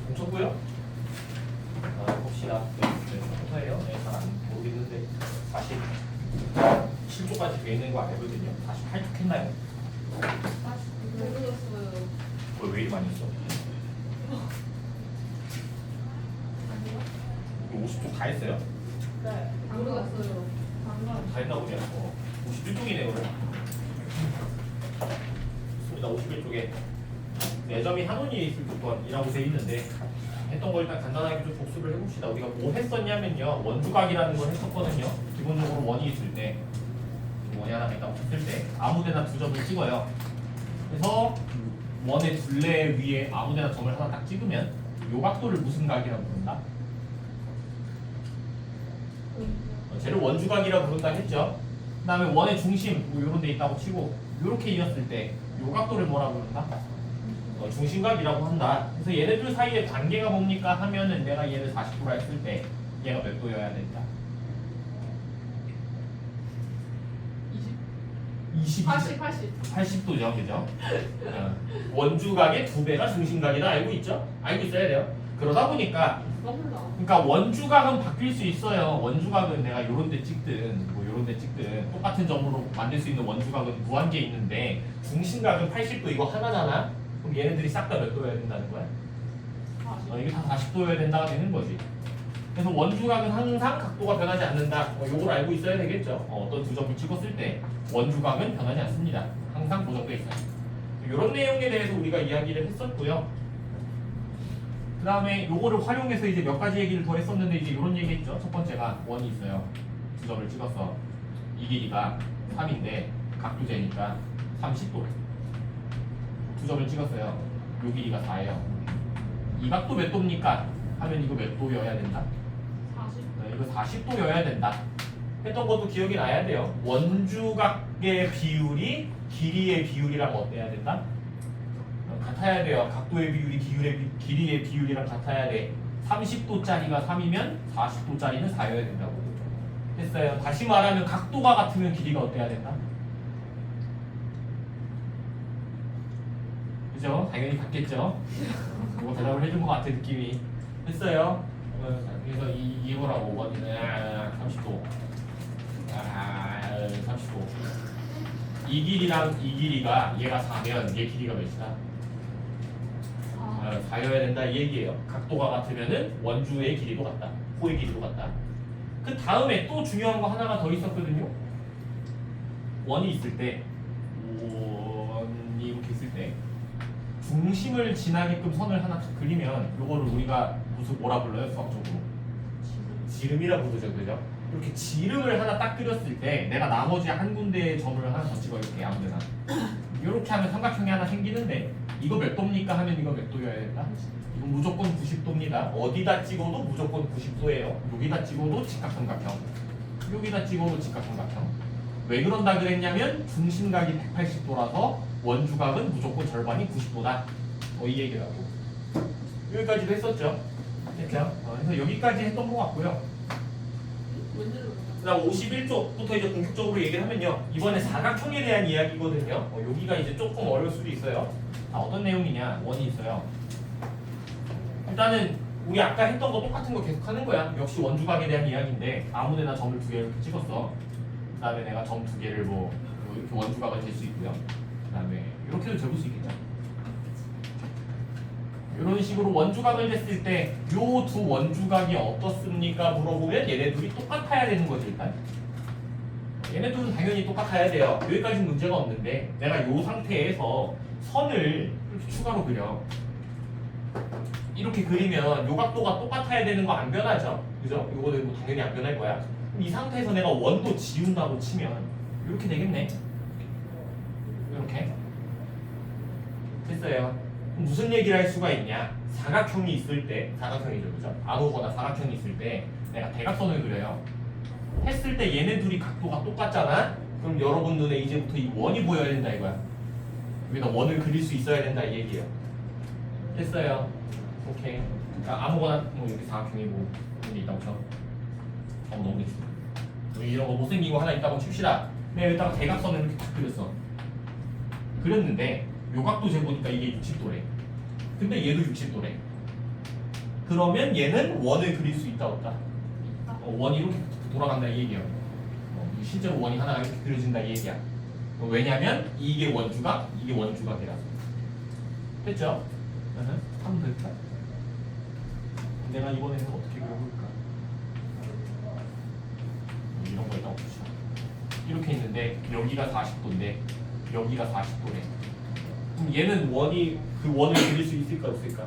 멈췄고요. 봅시다. 포터예요. 네, 잘 안 모르겠는데 47조까지 돼 있는 거 알거든요. 48조 했나요? 모르겠어요. 왜 이리 많이 했어? 아니요? 50조 다 했어요? 네. 모르겠어요. 방금. 다 했나 보네요. 51쪽이네요. 좋습니다. 51쪽에 4점이 한원이 있을 조건이라고 돼 있는데 했던 거 일단 간단하게 좀 복습을 해봅시다. 우리가 뭐 했었냐면요. 원주각이라는 걸 했었거든요. 기본적으로 원이 있을 때 원이 하나 있다고 했을 때 아무데나 2점을 찍어요. 그래서 원의 둘레 위에 아무데나 점을 하나 딱 찍으면 요 각도를 무슨 각이라고 부른다? 쟤를 원주각이라고 부른다 했죠. 그 다음에 원의 중심 뭐 요런 데 있다고 치고 요렇게 이었을 때 요 각도를 뭐라고 부른다? 중심각이라고 한다. 그래서 얘네들 사이의 관계가 뭡니까 하면은 내가 얘를 40도라 했을 때 얘가 몇 도여야 된다? 20. 80. 80도죠, 그죠? 원주각의 2배가 중심각이다 알고 있죠? 알고 있어야 돼요. 그러다 보니까 몰라. 그러니까 원주각은 바뀔 수 있어요. 원주각은 내가 요런 데 찍든 뭐 요런 데 찍든 똑같은 점으로 만들 수 있는 원주각은 무한개 있는데 중심각은 80도 이거 하나잖아. 그럼 얘네들이 싹 다 몇 도여야 된다는 거야? 40. 이게 다 40도여야 된다가 되는 거지. 그래서 원주각은 항상 각도가 변하지 않는다. 요걸 알고 있어야 되겠죠. 어떤 두 점을 찍었을 때 원주각은 변하지 않습니다. 항상 고정돼 있어요. 이런 내용에 대해서 우리가 이야기를 했었고요. 그 다음에 요거를 활용해서 이제 몇 가지 얘기를 더 했었는데 이제 이런 얘기 했죠. 첫 번째가 원이 있어요. 두 점을 찍었어. 이 길이가 3인데 각도제니까 30도래. 두 점을 찍었어요. 요 길이가 4예요. 이 각도 몇 도입니까? 하면 이거 몇 도여야 된다? 40. 이거 40도여야 된다. 했던 것도 기억이 나야 돼요. 원주각의 비율이 길이의 비율이랑 어때야 된다? 같아야 돼요. 각도의 비율이 길이의 비율이랑 같아야 돼. 30도짜리가 3이면 40도짜리는 4여야 된다고. 됐어요. 다시 말하면 각도가 같으면 길이가 어때야 된다? 그죠? 당연히 같겠죠? 뭐 대답을 해준 것 같아 느낌이. 됐어요. 그래서 이거라고 원이는 30도. 30도. 이 길이랑 이 길이가 얘가 4면 얘 길이가 몇이다? 4여야 된다 이 얘기예요. 각도가 같으면은 원주의 길이도 같다. 호의 길이도 같다. 그 다음에 또 중요한 거 하나가 더 있었거든요. 원이 있을 때 원이 이렇게 있을 때 중심을 지나게끔 선을 하나 딱 그리면 요거를 우리가 무슨 뭐라 불러요? 수학적으로 지름이라 부르죠. 그죠? 이렇게 지름을 하나 딱 그렸을 때 내가 나머지 한 군데에 점을 하나 더 찍어 이렇게 아무데나 이렇게 하면 삼각형이 하나 생기는데 이거 몇 도입니까? 하면 이거 몇 도여야 된다? 이거 무조건 90도입니다. 어디다 찍어도 무조건 90도예요. 여기다 찍어도 직각삼각형. 여기다 찍어도 직각삼각형. 왜 그런다 그랬냐면 중심각이 180도라서 원주각은 무조건 절반이 90도다. 이 얘기라고. 여기까지도 했었죠. 됐죠? 그래서 여기까지 했던 것 같고요. 그 다음 51쪽부터 이제 본격적으로 얘기를 하면요. 이번에 사각형에 대한 이야기거든요. 여기가 이제 조금 어려울 수도 있어요. 어떤 내용이냐? 원이 있어요. 일단은 우리 아까 했던 거 똑같은 거 계속 하는 거야. 역시 원주각에 대한 이야기인데 아무데나 점을 2개 이렇게 찍었어. 그 다음에 내가 점 2개를 뭐 이렇게 원주각을 잴 수 있고요. 그 다음에 이렇게도 재볼 수 있겠죠. 이런 식으로 원주각을 냈을 때 요 두 원주각이 어떻습니까? 물어보면 얘네 둘이 똑같아야 되는 거지 일단. 얘네 둘은 당연히 똑같아야 돼요. 여기까지 문제가 없는데 내가 요 상태에서 선을 이렇게 추가로 그려. 이렇게 그리면 요 각도가 똑같아야 되는 거 안 변하죠? 그죠? 요거는 뭐 당연히 안 변할 거야. 그럼 이 상태에서 내가 원도 지운다고 치면 이렇게 되겠네. 이렇게 됐어요. 무슨 얘기를 할 수가 있냐? 사각형이 있을 때, 사각형이죠, 그죠? 아무거나 사각형이 있을 때 내가 대각선을 그려요. 했을 때 얘네 둘이 각도가 똑같잖아? 그럼 여러분 눈에 이제부터 이 원이 보여야 된다 이거야. 여기다 원을 그릴 수 있어야 된다 이 얘기예요. 됐어요. 오케이. 그러니까 아무거나 뭐 이렇게 사각형이고 이런 게 있다고 쳐. 너무 됐어. 이런 거 못생긴 거 하나 있다고 칩시다. 내가 여기다가 대각선을 이렇게 딱 그렸어. 그렸는데 요 각도 재보니까 이게 60도래. 근데 얘도 60도래. 그러면 얘는 원을 그릴 수 있다 없다? 원이 이렇게 돌아간다 이 얘기야. 실제로 원이 하나가 이렇게 그려진다 이 얘기야. 왜냐면 이게 원주각, 이게 원주각이라서. 됐죠? 한번 더 할까? 내가 이번에는 어떻게 그려볼까? 이런 거 일단 없죠. 이렇게 있는데 여기가 40도인데 여기가 40도래. 그럼 얘는 원이 그 원을 그릴 수 있을까 없을까?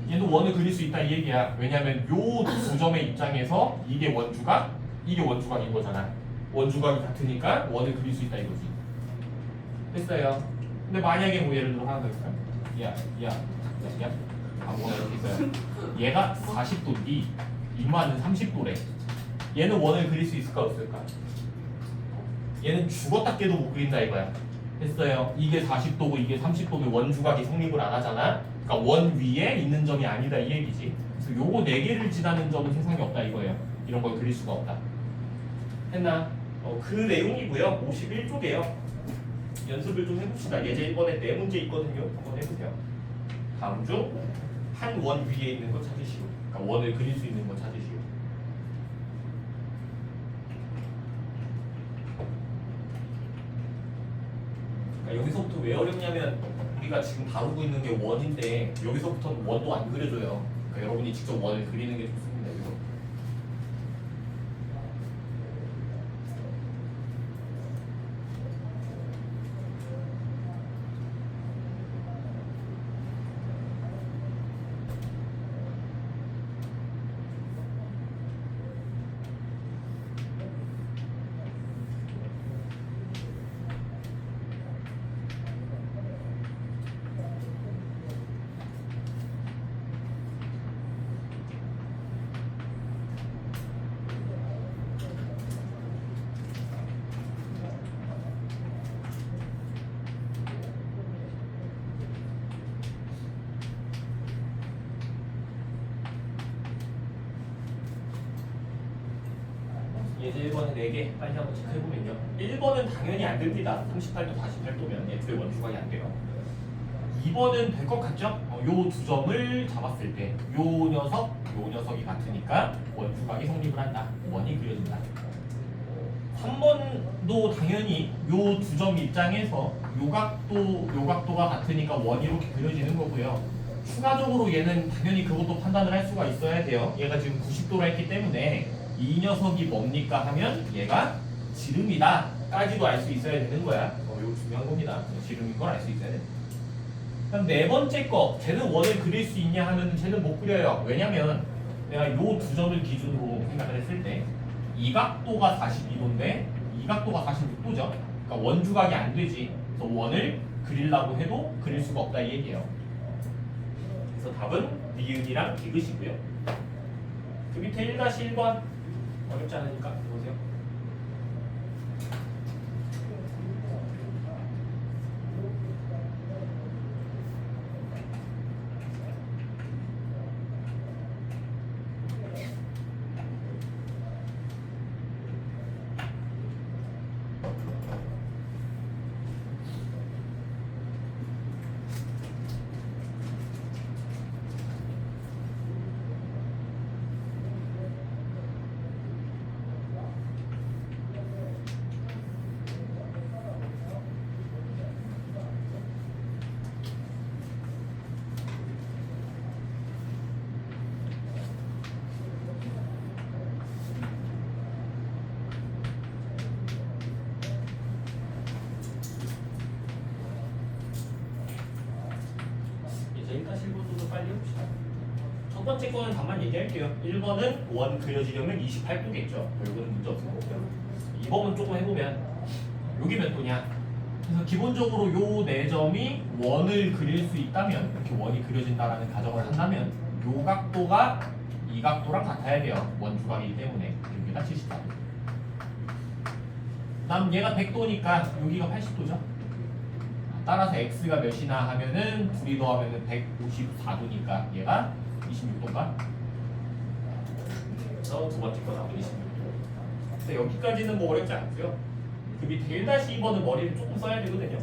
얘도 원을 그릴 수 있다 이 얘기야. 왜냐면 요 두 점의 입장에서 이게 원주각, 이게 원주각인 거잖아. 원주각이 같으니까 원을 그릴 수 있다 이거지. 됐어요. 근데 만약에 뭐 예를 들어 하나 더 할까? 야 아무거나 이렇게 있어요. 얘가 40도인데 임마는 30도래. 얘는 원을 그릴 수 있을까 없을까? 얘는 죽었다 깨도 못 그린다 이거야. 됐어요. 이게 40도고 이게 30도고 원주각이 성립을 안 하잖아. 그러니까 원 위에 있는 점이 아니다 이 얘기지. 그래서 요거 4개를 지나는 점은 세상에 없다 이거예요. 이런 걸 그릴 수가 없다. 했나? 그 내용이고요. 51쪽이에요. 연습을 좀 해봅시다. 예제 1번에 4문제 있거든요. 한번 해보세요. 다음 중 한 원 위에 있는 거 찾으시오. 그러니까 원을 그릴 수 있는 거 찾으시오. 그러니까 여기서부터 왜 어렵냐면 우리가 지금 다루고 있는 게 원인데 여기서부터는 원도 안 그려줘요. 그러니까 여러분이 직접 원을 그리는 게 좋습니다. 이거. 예제 1번에 4개 빨리 한번 체크해보면요. 1번은 당연히 안 됩니다. 38도, 48도면 애초에 원주각이 안 돼요. 2번은 될 것 같죠? 요 두 점을 잡았을 때 요 녀석이 같으니까 원주각이 성립을 한다. 원이 그려진다. 3번도 당연히 요 두 점 입장에서 요 각도가 같으니까 원이 이렇게 그려지는 거고요. 추가적으로 얘는 당연히 그것도 판단을 할 수가 있어야 돼요. 얘가 지금 90도로 했기 때문에 이 녀석이 뭡니까 하면 얘가 지름이다 까지도 알 수 있어야 되는 거야. 이거 중요한 겁니다. 지름인 걸 알 수 있어야 돼. 그럼 4번째 거 쟤는 원을 그릴 수 있냐 하면 쟤는 못 그려요. 왜냐면 내가 요 두 점을 기준으로 생각을 했을 때 이 각도가 42도인데 이 각도가 46도죠. 그러니까 원주각이 안 되지. 그래서 원을 그리려고 해도 그릴 수가 없다 이 얘기예요. 그래서 답은 니은이랑 디귿이고요. 그 밑에 1-1번 어렵지 않으니까 보세요. 이제 1-1번도 빨리 해봅시다. 첫 번째 거는 답만 얘기할게요. 1번은 원 그려지려면 28도겠죠. 이거는 문제 없을 거고요. 2번은 조금 해보면 여기 몇 도냐? 그래서 기본적으로 요 4점이 원을 그릴 수 있다면 이렇게 원이 그려진다라는 가정을 한다면 요 각도가 이 각도랑 같아야 돼요. 원주각이기 때문에 여기가 74도. 그다음 얘가 100도니까 여기가 80도죠. 따라서 x가 몇이나 하면은 둘이 더하면은 154도니까 얘가 26도인가? 그래서 두 번째 거 나오면 26도. 그래서 여기까지는 뭐 어렵지 않고요. 그 밑에 1-2번은 머리를 조금 써야 되거든요.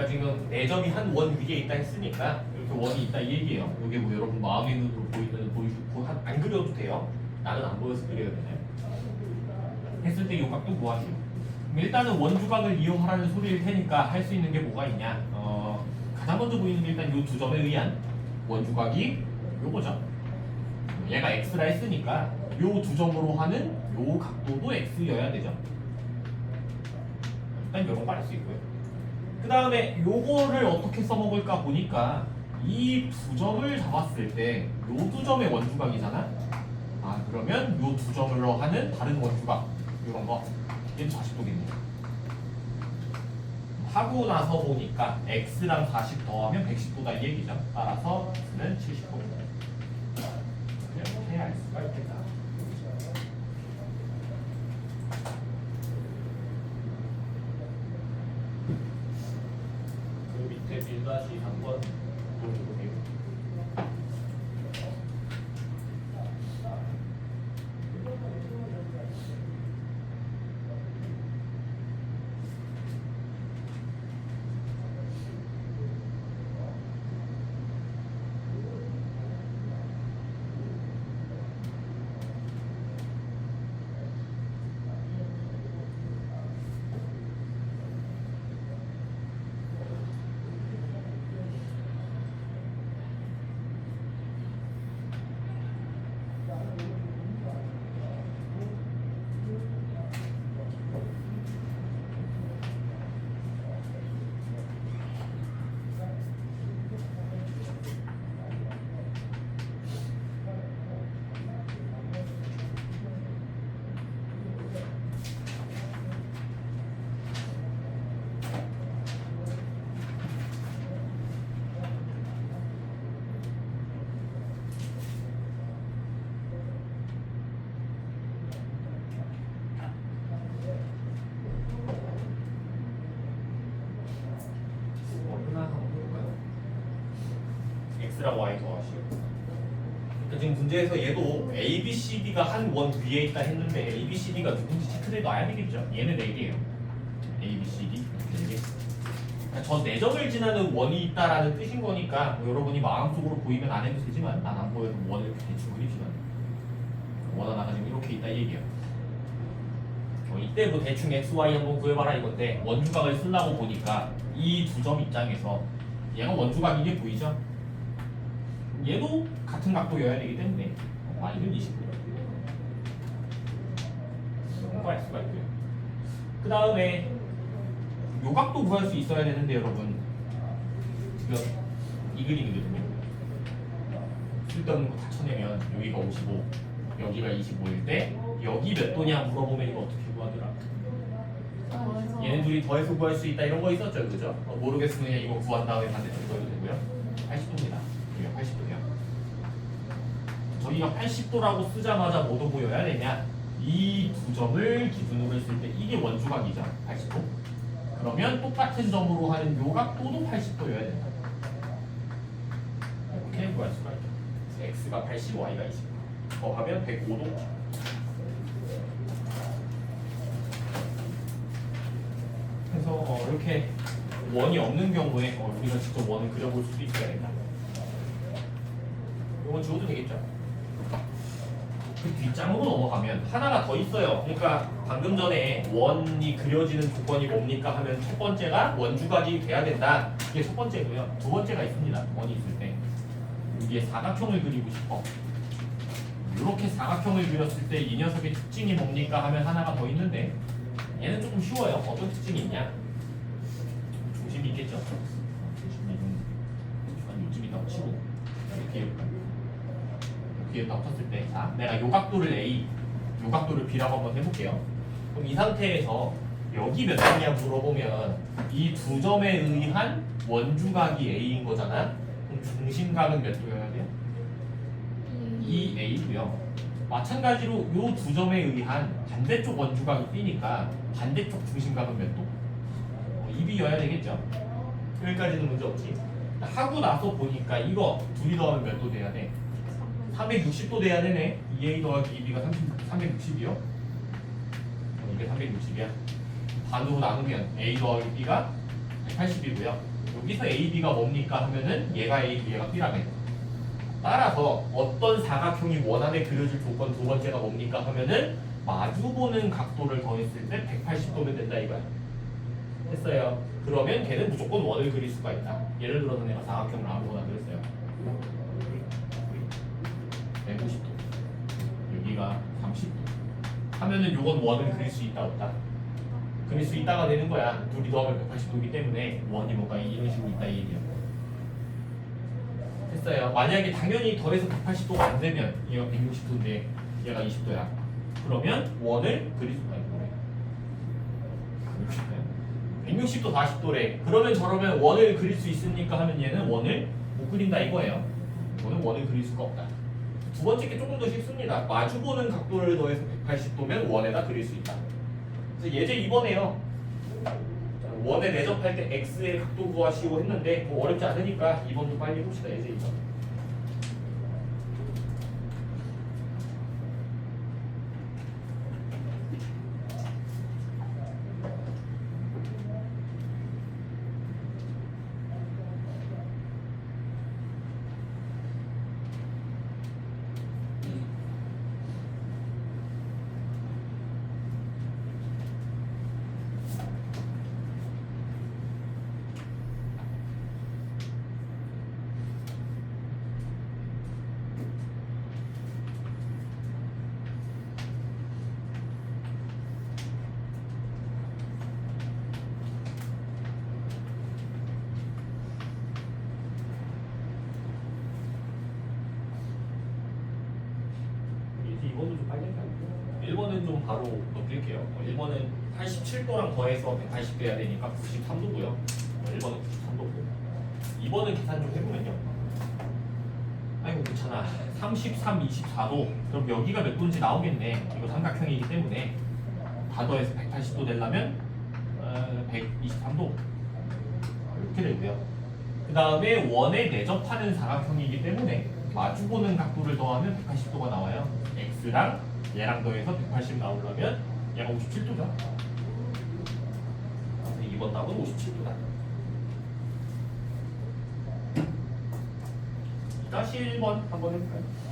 그러니까 지금 4점이 한 원 위에 있다 했으니까 이렇게 원이 있다 이 얘기예요. 이게 뭐 여러분 마음의 눈으로 보이면 보이고 안 그려도 돼요. 나는 안 보여서 그려야 되나요? 했을 때 요 각도 구하시오. 그럼 일단은 원주각을 이용하라는 소리일 테니까 할 수 있는 게 뭐가 있냐? 가장 먼저 보이는 게 일단 요 두 점에 의한 원주각이 요거죠. 얘가 x라 했으니까 요 두 점으로 하는 요 각도도 x여야 되죠. 일단 이런 거 알 수 있고요. 그 다음에 요거를 어떻게 써먹을까 보니까 이 두 점을 잡았을 때 요 두 점의 원주각이잖아. 아 그러면 요 두 점으로 하는 다른 원주각 이런 거 얘는 40도겠네요. 하고 나서 보니까 x랑 40 더하면 110도다 이 얘기죠. 따라서 x는 70도입니다. 이렇게 알 수가 있겠다. 그 밑에 1-3번 보여주세요. x랑 y 더하시오. 그러니까 지금 문제에서 얘도 a, b, c, d가 한 원 위에 있다 했는데 a, b, c, d가 누군지 체크해 놔야 되겠죠. 얘는 4개예요. a, b, c, d 이렇게 4개. 그러니까 저 4점을 지나는 원이 있다라는 뜻인 거니까 뭐 여러분이 마음속으로 보이면 안 해도 되지만 난 안 보여도 원을 이렇게 대충 그립시다. 원 하나가 지금 이렇게 있다 이 얘기예요. 이때 뭐 대충 x, y 한번 구해봐라 이건데 원주각을 쓰려고 보니까 이 두 점 입장에서 얘가 원주각인 게 보이죠? 얘도 같은 각도여야 되기 때문에 y는 20도예요. 이런 거 알 수가 있고요. 그 다음에 요 각도 구할 수 있어야 되는데 여러분 지금 이 그림이거든요. 쓸데없는 거 다 쳐내면 여기가 55 여기가 25일 때 여기 몇 도냐 물어보면 이거 어떻게 구하더라? 얘네 둘이 더해서 구할 수 있다 이런 거 있었죠, 그죠? 모르겠으면 그냥 이거 구한 다음에 반대쪽 구해도 되고요. 80도입니다. 여기가 80도예요. 저희가 80도라고 쓰자마자 뭐도 보여야 되냐? 이 두 점을 기준으로 했을 때 이게 원주각이죠, 80도. 그러면 똑같은 점으로 하는 요 각도도 80도여야 된다. 이렇게 구할 수가 있죠. x가 80, y가 20. 더하면 105도. 그래서 이렇게 원이 없는 경우에 우리가 직접 원을 그려볼 수도 있어야겠다. 이건 지워도 되겠죠? 그 뒷장으로 넘어가면 하나가 더 있어요. 그러니까 방금 전에 원이 그려지는 조건이 뭡니까 하면 첫 번째가 원주각이 돼야 된다. 이게 첫 번째고요. 두 번째가 있습니다. 원이 있을 때 여기에 사각형을 그리고 싶어. 이렇게 사각형을 그렸을 때 이 녀석의 특징이 뭡니까 하면 하나가 더 있는데 얘는 조금 쉬워요. 어떤 특징이 있냐? 중심이 있겠죠. 중심이 한 요즘이다 치고 이렇게 딱 붙었을 때, 자, 내가 요 각도를 A, 요 각도를 B라고 한번 해볼게요. 그럼 이 상태에서 여기 몇 점이냐 물어보면 이 두 점에 의한 원주각이 A인 거잖아. 그럼 중심각은 몇 도여야 돼요? 2A고요. 마찬가지로 요 두 점에 의한 반대쪽 원주각이 B니까 반대쪽 중심각은 몇 도? 2B여야 되겠죠. 여기까지는 문제 없지. 하고 나서 보니까 이거 둘이 더하면 몇 도 돼야 돼? 360도 돼야 되네. 2A 더하기 2B가 360이요. 이게 360이야. 반으로 나누면 A 더하기 B가 80이고요. 여기서 AB가 뭡니까 하면은 얘가 A, 얘가 B라며. 따라서 어떤 사각형이 원안에 그려질 조건 두 번째가 뭡니까 하면은 마주보는 각도를 더했을 때 180도면 된다 이거야. 됐어요. 그러면 걔는 무조건 원을 그릴 수가 있다. 예를 들어서 내가 사각형을 아무거나 그렸어요. 150도. 여기가 30도. 하면은 요건 원을 그릴 수 있다 없다. 그릴 수 있다가 되는 거야. 둘이 더하면 180도이기 때문에 원이 뭐가 이런 식으로 있다 이 얘기야. 됐어요. 만약에 당연히 더해서 180도가 안 되면 얘가 160도인데 얘가 20도야. 그러면 원을 그릴 수가 있는 거래. 160도 40도래. 그러면 저러면 원을 그릴 수 있습니까 하면 얘는 원을 못 그린다 이거예요. 이거는 원을 그릴 수가 없다. 두 번째 게 조금 더 쉽습니다. 마주보는 각도를 더해서 180도면 원에다 그릴 수 있다. 그래서 예제 2번에요. 원에 내접할 때 x의 각도 구하시오 했는데 뭐 어렵지 않으니까 2번도 빨리 해봅시다. 예제 2번. 이제 2번도 좀 빨리 할까요? 1번은 좀 바로 넘길게요. 1번은 87도랑 더해서 180 돼야 되니까 93도고요. 1번은 93도고. 2번은 계산 좀 해보면요. 아이고 괜찮아. 33, 24도. 그럼 여기가 몇 도인지 나오겠네. 이거 삼각형이기 때문에 다 더해서 180도 되려면 123도 이렇게 되고요. 그 다음에 원에 내접하는 사각형이기 때문에 마주보는 각도를 더하면 180도가 나와요. x랑 얘랑 더해서 180 나오려면 얘가 57도죠. 그래서 2번 답은 57도다. 2-1번 한번 해볼까요?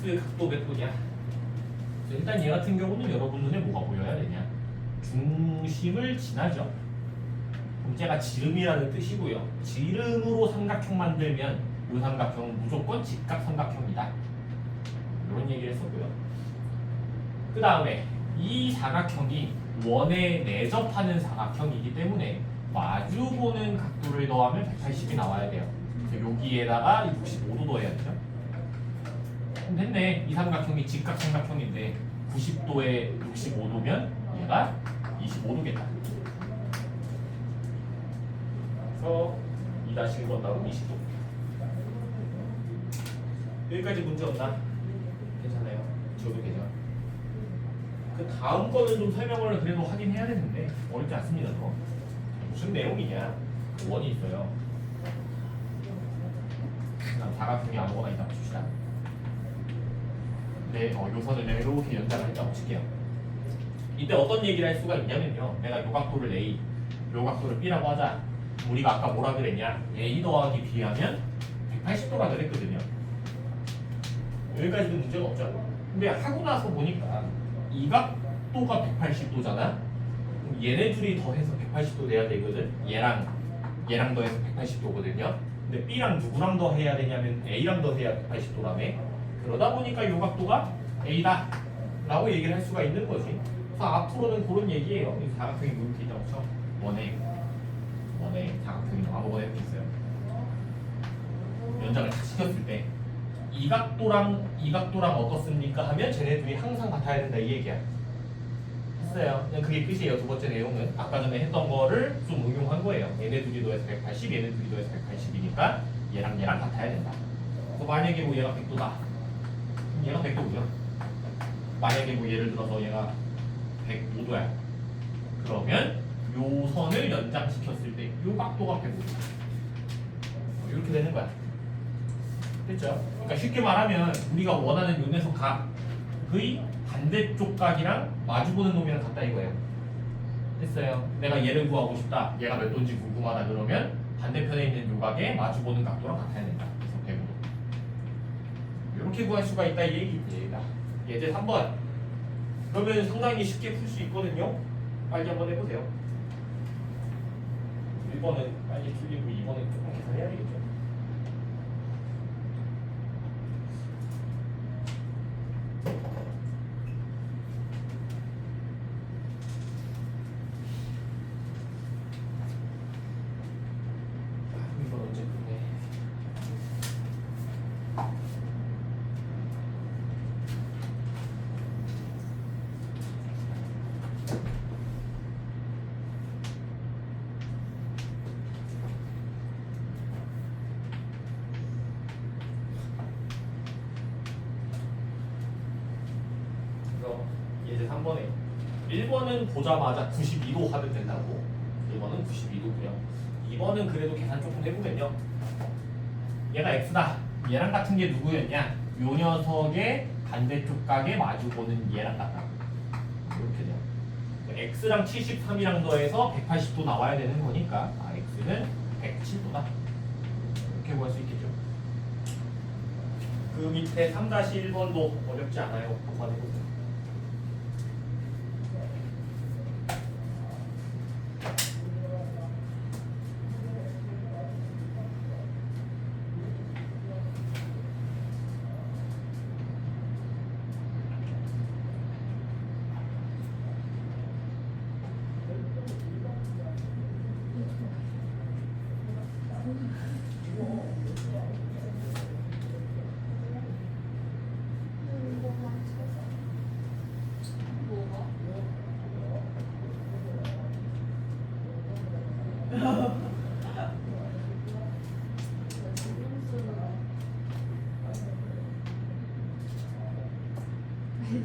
x의 각도 몇 도냐? 일단 얘 같은 경우는 여러분 눈에 뭐가 보여야 되냐? 중심을 지나죠. 그럼 쟤가 지름이라는 뜻이고요. 지름으로 삼각형 만들면 이 삼각형은 무조건 직각 삼각형이다. 이런 얘기를 했었고요. 그 다음에 이 사각형이 원에 내접하는 사각형이기 때문에 마주보는 각도를 더하면 180이 나와야 돼요. 그래서 여기에다가 65도 더해야 되죠. 그럼 됐네. 이 삼각형이 직각 삼각형인데 90도에 65도면 얘가 25도겠다. 그래서 2-1번 나오면 20도. 여기까지 문제 없나? 괜찮아요. 지워도 되죠. 그 다음 거는 좀 설명을 그래도 하긴 해야 되는데 어렵지 않습니다. 더. 무슨 내용이냐? 원이 있어요. 그다음 사각형이 아무거나 있다 봅시다. 네, 요선을 내가 이렇게 연장을 했다고 칠게요. 이때 어떤 얘기를 할 수가 있냐면요. 내가 요 각도를 A, 요 각도를 B라고 하자. 우리가 아까 뭐라 그랬냐? A 더하기 B 하면 180도라 그랬거든요. 여기까지도 문제가 없죠. 근데 하고 나서 보니까 이 각도가 180도잖아. 얘네 둘이 더해서 180도 돼야 되거든. 얘랑 더해서 180도거든요. 근데 B랑 누구랑 더해야 되냐면 A랑 더해야 180도라며. 그러다 보니까 이 각도가 A다 라고 얘기를 할 수가 있는 거지. 그래서 앞으로는 그런 얘기예요. 이 사각형이 이렇게 있다고 쳐. 원에 사각형이 아무거나 이렇게 있어요. 연장을 다 시켰을 때 이 각도랑 이 각도랑 어떻습니까 하면 쟤네 둘이 항상 같아야 된다 이 얘기야. 했어요. 그냥 그게 끝이에요. 두 번째 내용은 아까 전에 했던 거를 좀 응용한 거예요. 얘네 둘이 더해서 180, 얘네 둘이 더해서 180이니까 얘랑 같아야 된다. 그래서 만약에 뭐 얘가 100도다. 그럼 얘가 100도고요. 만약에 뭐 예를 들어서 얘가 105도야. 그러면 요 선을 연장시켰을 때 요 각도가 105도. 이렇게 되는 거야. 됐죠? 그러니까 쉽게 말하면 우리가 원하는 요 녀석 각의 반대쪽 각이랑 마주보는 놈이랑 같다 이거예요. 됐어요? 내가 얘를 구하고 싶다. 얘가 몇 도인지 궁금하다 그러면 반대편에 있는 요 각에 마주보는 각도랑 같아야 된다. 그래서 105도. 이렇게 구할 수가 있다 이 얘기입니다. 예제 3번. 그러면 상당히 쉽게 풀 수 있거든요. 빨리 한번 해보세요. 1번은 빨리 풀리고 2번은 조금 계산해야 되겠죠. 이건 언제 끝내? 그래서 예제 3번에 1번은 보자마자 92도 하면 된다고. 1번은 92도고요. 2번은 그래도 계산 조금 해보면요. 얘가 x다. 얘랑 같은 게 누구였냐? 요 녀석의 반대쪽 각에 마주보는 얘랑 같다. 이렇게 돼요. x랑 73이랑 더해서 180도 나와야 되는 거니까 x는 107도다. 이렇게 구할 수 있겠죠. 그 밑에 3-1번도 어렵지 않아요. 한번 해보세요. 뭐가?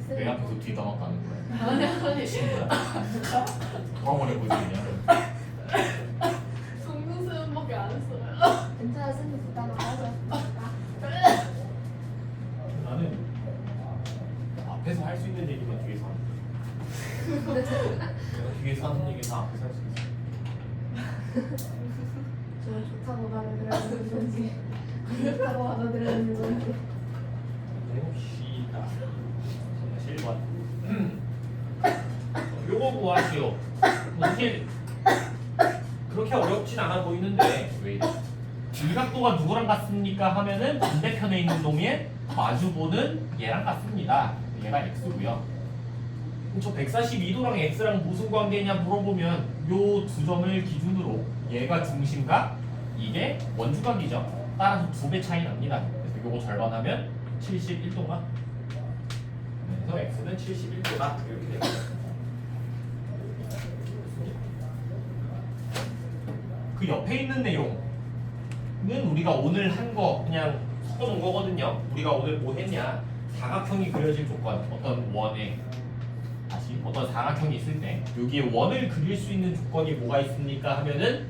내 앞에서 뒤담아 가는 거야. 아니 아니 뭐가 보내 보이냐? 송승수밖에 안 했어요. 괜찮아, 승리 부담 안 하죠. 나는 앞에서 할 수 있는 얘기만 뒤에서 하는 거야. 내가 뒤에서 하는 얘기 다 앞에서 할 수 있어. 저 좋다고 받아들여는 건지, 안 좋다고 받아들여는 건지. 해봅시다. 1번. 요거 구하시오. 어떻게 그렇게 어렵진 않아 보이는데 왜 이래? 이 각도가 누구랑 같습니까? 하면은 반대편에 있는 놈이 마주보는 얘랑 같습니다. 얘가 x고요. 저 142도랑 x랑 무슨 관계냐 물어보면 요 두 점을 기준으로 얘가 중심각, 이게 원주각이죠. 따라서 2배 차이 납니다. 그래서 요거 절반하면 71도가. 그래서 x는 71도다. 이렇게 됩니다. 그 옆에 있는 내용은 우리가 오늘 한 거 그냥 섞어놓은 거거든요. 우리가 오늘 뭐 했냐? 사각형이 그려질 조건, 어떤 원에 다시 어떤 사각형이 있을 때 여기에 원을 그릴 수 있는 조건이 뭐가 있습니까? 하면은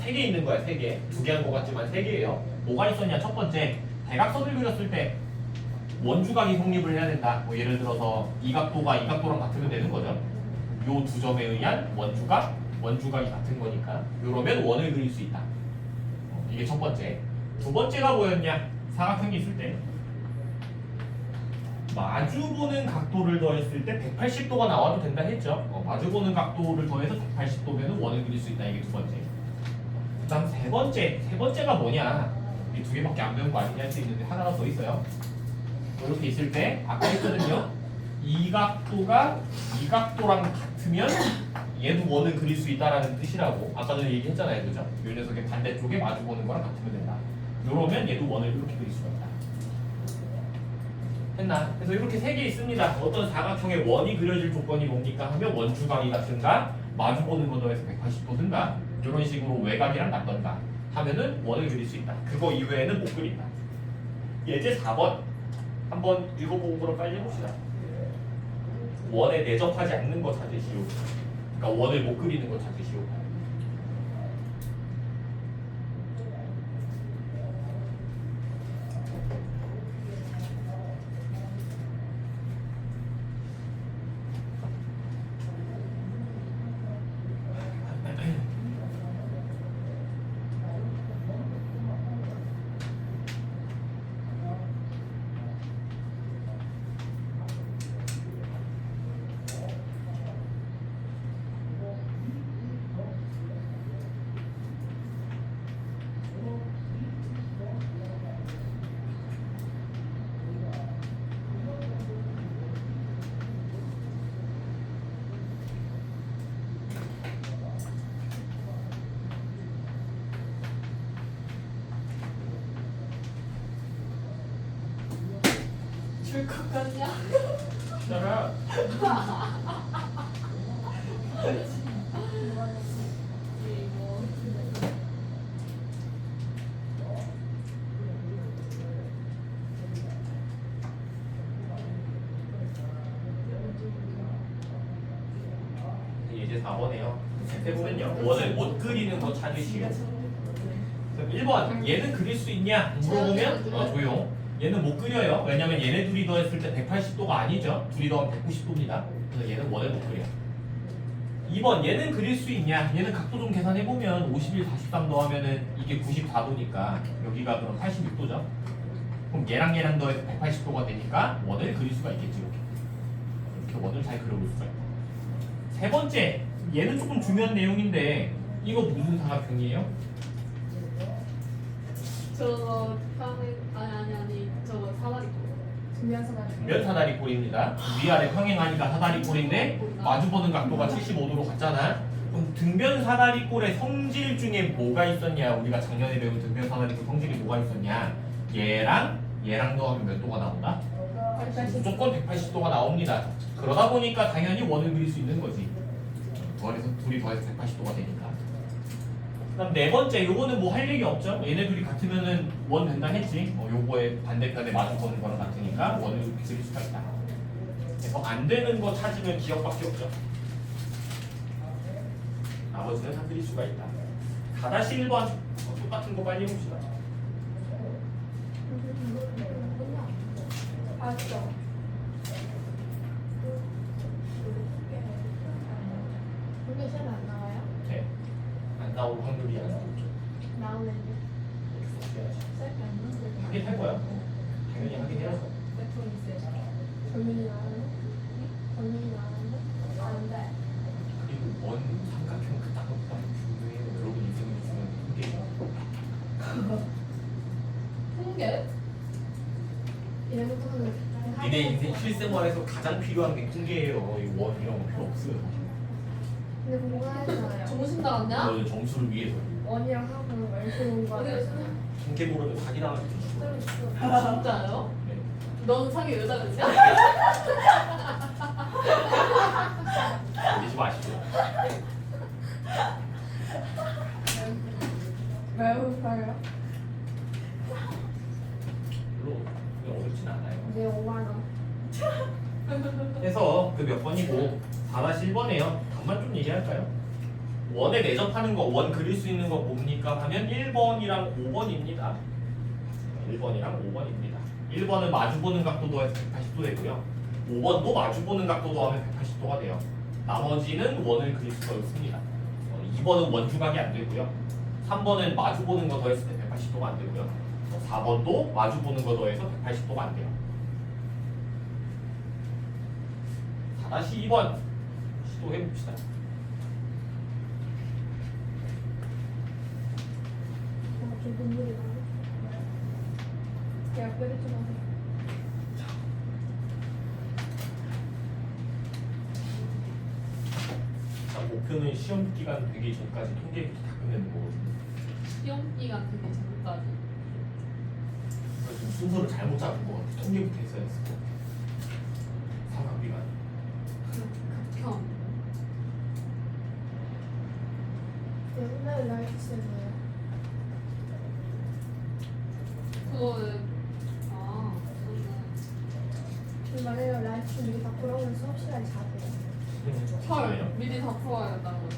3개 있는 거야. 3개. 2개 한 거 같지만 3개예요. 뭐가 있었냐? 첫 번째, 대각선을 그렸을 때 원주각이 성립을 해야 된다. 뭐 예를 들어서 이 각도가 이 각도랑 같으면 되는 거죠. 요 두 점에 의한 원주각이 같은 거니까. 이러면 원을 그릴 수 있다. 이게 첫 번째. 두 번째가 뭐였냐? 사각형이 있을 때 마주보는 각도를 더했을 때 180도가 나와도 된다 했죠. 마주보는 각도를 더해서 180도면 원을 그릴 수 있다. 이게 두 번째. 그 다음 세 번째가 뭐냐? 이 두 개밖에 안 배운 거 아니냐 할 수 있는데 하나가 더 있어요. 이렇게 있을 때 아까 했거든요. 이 각도가 이 각도랑 같으면 얘도 원을 그릴 수 있다라는 뜻이라고 아까 전에 얘기했잖아요. 그죠? 이 녀석의 반대쪽에 마주보는 거랑 같으면 된다. 이러면 얘도 원을 이렇게 그릴 수가 있다. 했나? 그래서 이렇게 세 개 있습니다. 어떤 사각형의 원이 그려질 조건이 뭡니까? 하면 원주각이 같은가 마주보는 거 더해서 180도든가 이런 식으로 외곽이랑 같던가 하면은 원을 그릴 수 있다. 그거 이외에는 못 그린다. 예제 4번 한번 읽어보고 그럼 빨리 해봅시다. 원에 내접하지 않는 거 찾으시오. 그러니까 원을 못 그리는 거 찾으시오. 줄것 같냐? 따라 이거 예제 4번에요. 해보면요. 원을 못 그리는 거 찾으시오. 1번 얘는 그릴 수 있냐? 물어보면 조용. 얘는 못 그려요. 왜냐면 얘네 둘이 더했을 때 180도가 아니죠. 둘이 더하면 190도입니다. 그래서 얘는 원을 못 그려. 2번 얘는 그릴 수 있냐? 얘는 각도 좀 계산해보면 51, 43 더하면은 이게 94도니까 여기가 그럼 86도죠. 그럼 얘랑 더해서 180도가 되니까 원을 그릴 수가 있겠지. 이렇게 원을 잘 그려볼 수가 있다. 세 번째 얘는 조금 중요한 내용인데 이거 무슨 사각형이에요? 저거 아니 저거 사다리 준비한 사람. 면 사다리꼴입니다. 위아래 평행하니까 사다리꼴인데 마주보는 각도가 75도로 같잖아. 그럼 등변 사다리꼴의 성질 중에 뭐가 있었냐? 우리가 작년에 배운 등변 사다리꼴 성질이 뭐가 있었냐? 얘랑 더하면 몇 도가 나온다? 180. 무조건 180도가 나옵니다. 그러다 보니까 당연히 원을 그릴 수 있는 거지. 둘이 더해서 180도가 되니까. 그다음 네 번째, 요거는 뭐 할 얘기 없죠? 얘네 둘이 같으면은 원 된다 했지. 요거의 반대편에 마주보는 거랑 같으니까 원을 이렇게 그릴 수가 있다. 그래서 안 되는 거 찾으면 기억밖에 없죠. 나머지는 다 그릴 수가 있다. 4-1번 똑같은 거 빨리 봅시다. 맞죠. 근데 시험 안 나와요? 네. 안 나올 확률이 안 나오죠. 나오는데. 하긴 할 거야. 당연히 하긴 해야죠. 정민이 나오는? 정민이 나오는? 안 돼. 그리고 원 삼각형 그딴 거 중요해요. 여러분 인생에 중요한 게 통계? 이런 것도 니네 인생 실생활에서 가장 필요한 게 통계예요. 이 원 이런 거 필요 없어요. 근데 공부하잖아요. 점심 나왔냐? 너는 점수를 위해서 원이랑 하고 열심히 공부하잖아요. 통계 모르면 사기 나갈 수 있어. 진짜요? 네. 너는 사기 여자 같냐? 이러지 마시고. 왜 웃어요? 별로 어렵진 않아요. 이제 5만 원. 그래서 그 몇 번이고 4-1번이에요. 답만 좀 얘기할까요? 원에 내접하는 거, 원 그릴 수 있는 거 뭡니까? 하면 1번이랑 5번입니다. 1번이랑 5번입니다. 1번은 마주보는 각도 더해서 180도 되고요. 5번도 마주보는 각도 더하면 180도가 돼요. 나머지는 원을 그릴 수가 없습니다. 2번은 원주각이 안 되고요. 3번은 마주보는 거 더했을 때 180도가 안 되고요. 4번도 마주 보는 거 더해서 180도가 안 돼요. 4-2번 시도해 봅시다. 좀 눈물이 나네. 약별이 좀 하세요. 자, 목표는 시험 기간 되기 전까지 통계부터 다 끝내는 거거든요. 시험 기간 되게 전까지. 그래서 좀 순서를 잘못 잡은 거 같아. 통계부터 했어야 했을 거. 삼각비가. 극혐. 옛날 라이프스에서요. 그거는 말해요. 라이프 이게 다 돌아오면 수업 시간이 자대요. 헐 미리 다 풀어야 된다고.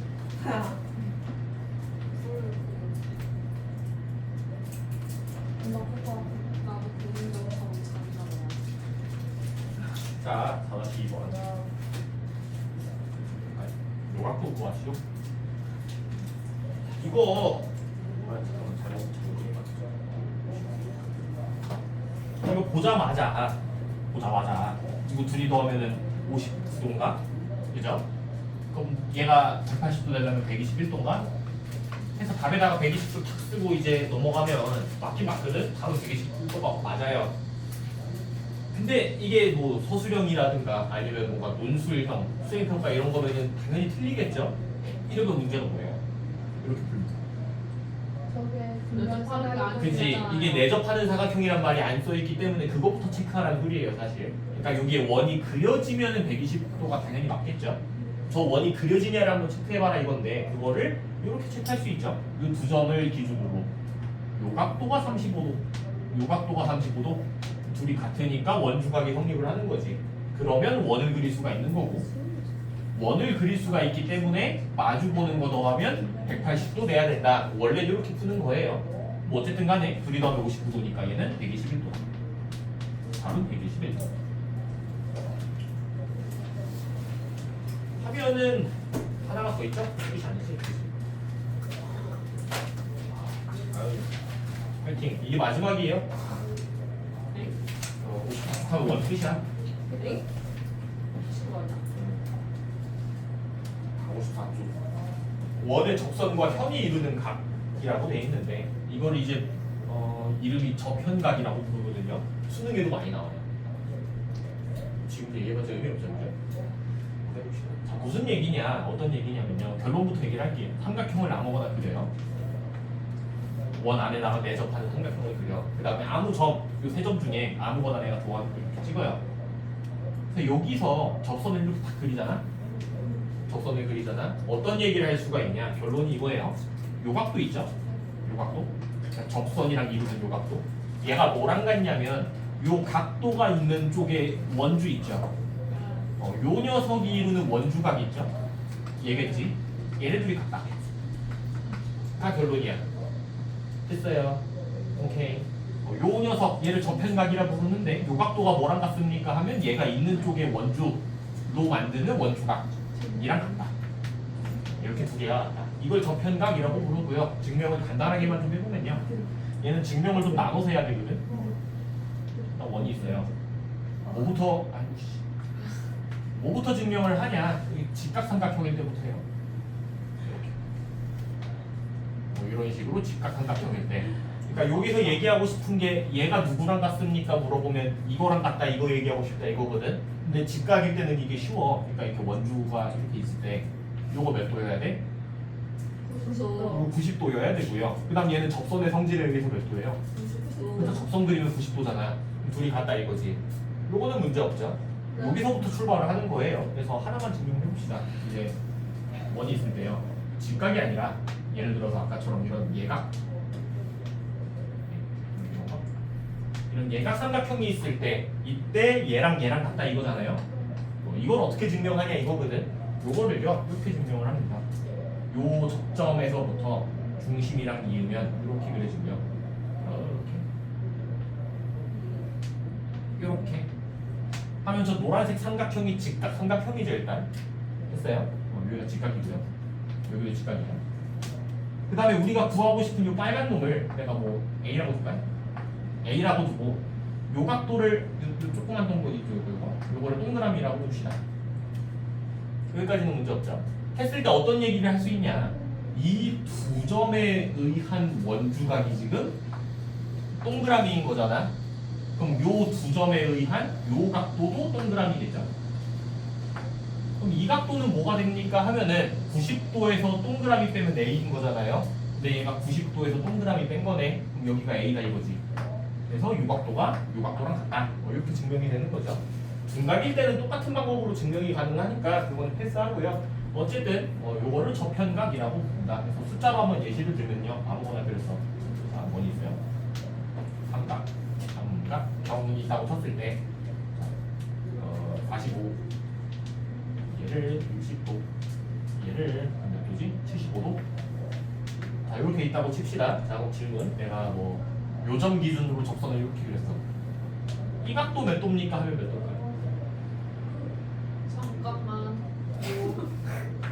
엄마 그거 나도 고민적으로 잠이나 먹어. 자, 4-2번. 요각도 구하시죠. 이거 잠깐만 잘못 이거 보자마자 이거 둘이 더하면은 50도인가? 그죠? 그럼 얘가 180도 되려면 121도인가? 해서 답에다가 120도 탁 쓰고 이제 넘어가면 맞긴 맞거든? 바로 120도가 맞아요. 근데 이게 뭐 서술형이라든가 아니면 뭔가 논술형, 수행평가 이런 거면은 당연히 틀리겠죠? 이러면 문제가 뭐예요? 이렇게 풀면. 저게 내접하는 게 아니고. 그치? 이게 내접하는 사각형이란 말이 안 써있기 때문에 그것부터 체크하라는 소리예요, 사실. 그러니까 여기에 원이 그려지면은 120도가 당연히 맞겠죠? 저 원이 그려지냐를 한번 체크해봐라 이건데 그거를 이렇게 체크할 수 있죠? 이 두 점을 기준으로 요 각도가 35도, 요 각도가 35도 둘이 같으니까 원주각이 성립을 하는 거지. 그러면 원을 그릴 수가 있는 거고 원을 그릴 수가 있기 때문에 마주 보는 거 더하면 180도 내야 된다. 원래 이렇게 푸는 거예요. 뭐 어쨌든 간에 둘이 더하면 59도니까 얘는 121도. 답은 121도. 하면은 하나가 더 있죠? 이게 아니지. 아유, 파이팅. 이게 마지막이에요. 네? 하면 원 끝이야. 네? 뭐냐? 하고 싶어 안 줘. 원의 접선과 현이 이루는 각이라고 돼 있는데 이걸 이제 이름이 접현각이라고 부르거든요. 수능에도 많이 나와요. 지금 얘기해봤자 의미 없죠, 그죠? 해봅시다. 자, 무슨 얘기냐, 어떤 얘기냐면요. 결론부터 얘기를 할게요. 삼각형을 아무거나 그려요. 원 안에다가 내접하는 삼각형을 그려. 그 다음에 아무 점, 이 세 점 중에 아무거나 내가 좋아하는 거 이렇게 찍어요. 그래서 여기서 접선을 이렇게 딱 그리잖아. 접선을 그리잖아. 어떤 얘기를 할 수가 있냐? 결론이 이거예요. 요각도 있죠. 요각도. 그러니까 접선이랑 이루는 요각도. 얘가 뭐랑 같냐면 요 각도가 있는 쪽에 원주 있죠. 요 녀석이 이루는 원주각 있죠. 얘겠지. 얘네 둘이 같다. 다 결론이야. 됐어요. 오케이. 요 녀석 얘를 접현각이라고 부르는데 요 각도가 뭐랑 같습니까? 하면 얘가 있는 쪽에 원주로 만드는 원주각이랑 같다. 이렇게 두 개가 같다. 이걸 접현각이라고 부르고요. 증명을 간단하게만 좀 해보면요. 얘는 증명을 좀 나눠서 해야 되거든. 일단 원이 있어요. 뭐부터 증명을 하냐? 직각삼각형일 때부터 해요. 이렇게. 뭐 이런 식으로 직각삼각형일 때. 그러니까 여기서 얘기하고 싶은 게 얘가 누구랑 같습니까? 물어보면 이거랑 같다 이거 얘기하고 싶다 이거거든. 근데 직각일 때는 이게 쉬워. 그러니까 이렇게 원주가 이렇게 있을 때 요거 몇 도여야 돼? 90도. 이거 90도여야 되고요. 그 다음 얘는 접선의 성질에 의해서 몇 도예요? 그래서 접선 그리면 90도잖아. 둘이 같다 이거지. 요거는 문제 없죠. 네. 여기서부터 출발을 하는 거예요. 그래서 하나만 증명해 봅시다. 이제 원이 있을 때요. 직각이 아니라 예를 들어서 아까처럼 이런 예각 이런 예각 삼각형이 있을 때 이때 얘랑 같다 이거잖아요. 이걸 어떻게 증명하냐 이거거든. 요거를요 이렇게 증명을 합니다. 요 접점에서부터 중심이랑 이으면 이렇게 그려지고요. 이렇게 하면 저 노란색 삼각형이 직각 삼각형이죠 일단. 됐어요? 여기가 직각이고요. 여기도 직각이야. 그 다음에 우리가 구하고 싶은 요 빨간 놈을 내가 뭐 A라고 줄까요? A라고 두고 요 각도를 요 조그만 동거 있죠 요거를 동그라미라고 둡시다. 여기까지는 문제 없죠. 했을 때 어떤 얘기를 할 수 있냐? 이 두 점에 의한 원주각이 지금 동그라미인 거잖아. 그럼 요 두 점에 의한 요 각도도 동그라미겠죠. 그럼 이 각도는 뭐가 됩니까 하면은 90도에서 동그라미 빼면 A인 거잖아요. 근데 얘가 90도에서 동그라미 뺀 거네. 그럼 여기가 A다 이거지. 그래서 요 각도가 요 각도랑 같다. 이렇게 증명이 되는 거죠. 둔각일 때는 똑같은 방법으로 증명이 가능하니까 그거는 패스하고요. 어쨌든 요거를 저편각이라고 부른다. 그래서 숫자로 한번 예시를 들면요. 아무거나 그래서 자, 뭐니 있어요? 삼각, 경이 있다고 쳤을 때 45 얘를 60도 얘를 몇 도지? 75도 자 이렇게 있다고 칩시다. 자 그럼 질문 내가 뭐 요점 기준으로 적선을 이렇게 그렸어. 이 각도 몇 도입니까? 하면 몇 도일까요? 잠깐만.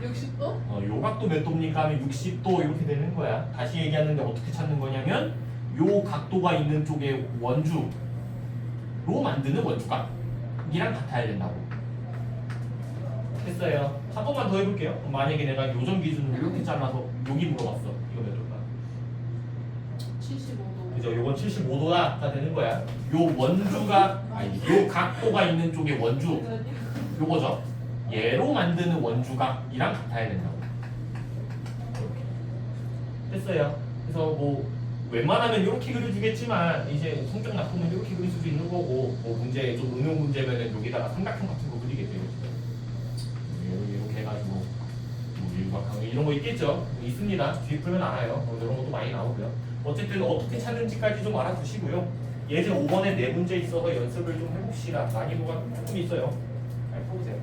60도? 요 각도 몇 도입니까? 하면 60도 이렇게 되는 거야. 다시 얘기하는데 어떻게 찾는 거냐면 요 각도가 있는 쪽에 원주로 만드는 원주각이랑 같아야 된다고 했어요. 한 번만 더 해볼게요. 만약에 내가 요점 기준으로 이렇게 잘라서 여기 물어봤어. 이거 몇 도일까? 75도. 그죠? 요건 75도가 되는 거야. 요 원주가 아니 요 각도가 있는 쪽에 원주 요거죠. 얘로 만드는 원주각이랑 같아야 된다고. 이렇게. 됐어요. 그래서 뭐 웬만하면 이렇게 그려주겠지만 이제 성격 나쁘면 이렇게 그릴 수도 있는 거고 뭐 문제 좀 응용 문제면은 여기다가 삼각형 같은 거 그리겠죠. 이렇게 해가지고 뭐 일각형 이런 거 있겠죠. 있습니다. 뒤에 풀면 알아요. 뭐 이런 것도 많이 나오고요. 어쨌든 어떻게 찾는지까지 좀 알아두시고요. 예제 5번에 네 문제 있어서 연습을 좀 해봅시다. 난이도가 조금 있어요. 잘 해보세요.